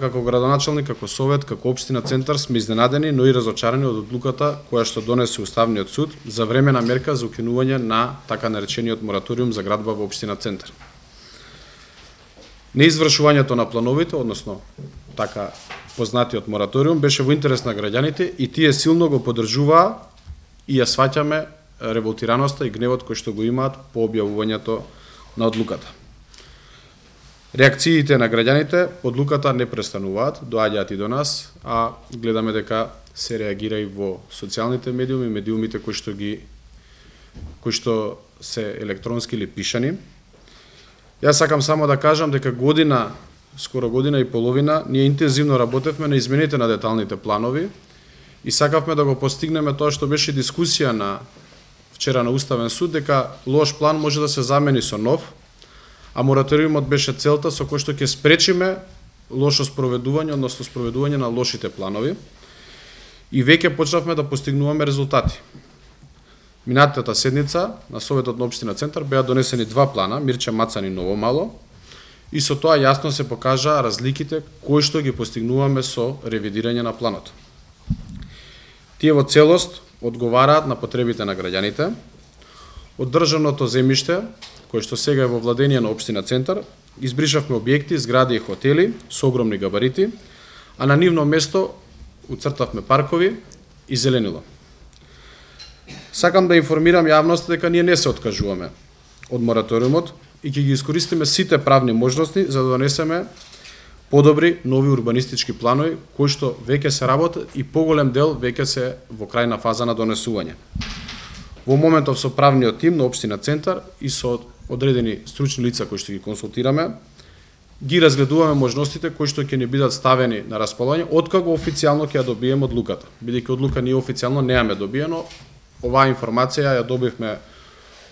како градоначалник, како совет, како општина Центар сме изненадени, но и разочарани од одлуката која што донесе Уставниот суд за времена мерка за укинување на така наречениот мораториум за градба во општина Центар. Неизвршувањето на плановите, односно така познатиот мораториум, беше во интерес на граѓаните и тие силно го поддржуваа и ја сваќаме револтираноста и гневот кој што го имаат по објавувањето на одлуката. Реакциите на граѓаните одлуката не престануваат, доаѓаат и до нас, а гледаме дека се реагира и во социјалните медиуми, медиумите кои што се електронски или пишани. Јас сакам само да кажам дека скоро година и половина, ние интензивно работевме на измените на деталните планови и сакавме да го постигнеме тоа што беше дискусија вчера на Уставен суд, дека лош план може да се замени со нов, а мораториумот беше целта со кој што ќе спречиме лошо спроведување, односно спроведување на лошите планови. И веќе почнавме да постигнуваме резултати. Минатата седница на Советот на општина Центар беа донесени два плана, Мирче Мацан и Ново Мало, и со тоа јасно се покажаа разликите кои што ги постигнуваме со ревидирање на планот. Тие во целост одговараат на потребите на граѓаните. Од државното земјиште, кој што сега е во владење на општина Центар, избришавме објекти, згради и хотели со огромни габарити, а на нивно место уцртавме паркови и зеленило. Сакам да информирам јавноста дека ние не се откажуваме од мораториумот и ќе ги искористиме сите правни можности за да донесеме подобри нови урбанистички планови кои што веќе се работат и поголем дел веќе се во крајна фаза на донесување. Во моментов со правниот тим на општина Центар и со одредени стручни лица кои што ги консултираме, ги разгледуваме можностите кои што ќе ни бидат ставени на располагање откако официјално ќе ја добиеме одлуката. Бидејќи одлука ние официјално немаме добиено, оваа информација ја добивме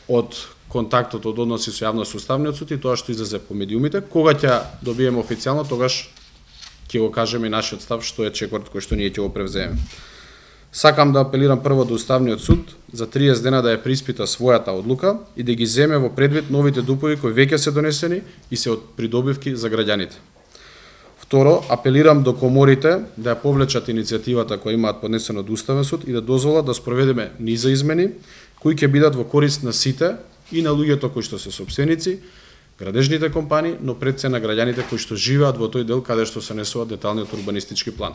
од контактот од односи со јавност со Уставниот суд и тоа што излезе по медиумите. Кога ќе добиеме официјално, тогаш ќе го кажеме и нашиот став што е чекорот кој што ние ќе го превземеме. Сакам да апелирам прво до Уставниот суд за 30 дена да ја преиспита својата одлука и да ги земе во предвид новите дупови кои веќе се донесени и се од придобивки за граѓаните. Второ, апелирам до коморите да ја повлечат иницијативата која имаат поднесено од Уставен суд и да дозволат да спроведеме низа измени кои ќе бидат во корист на сите и на луѓето кои што се сопственици, градежните компании, но пред се на граѓаните кои што живеат во тој дел каде што се несува деталниот урбанистички план.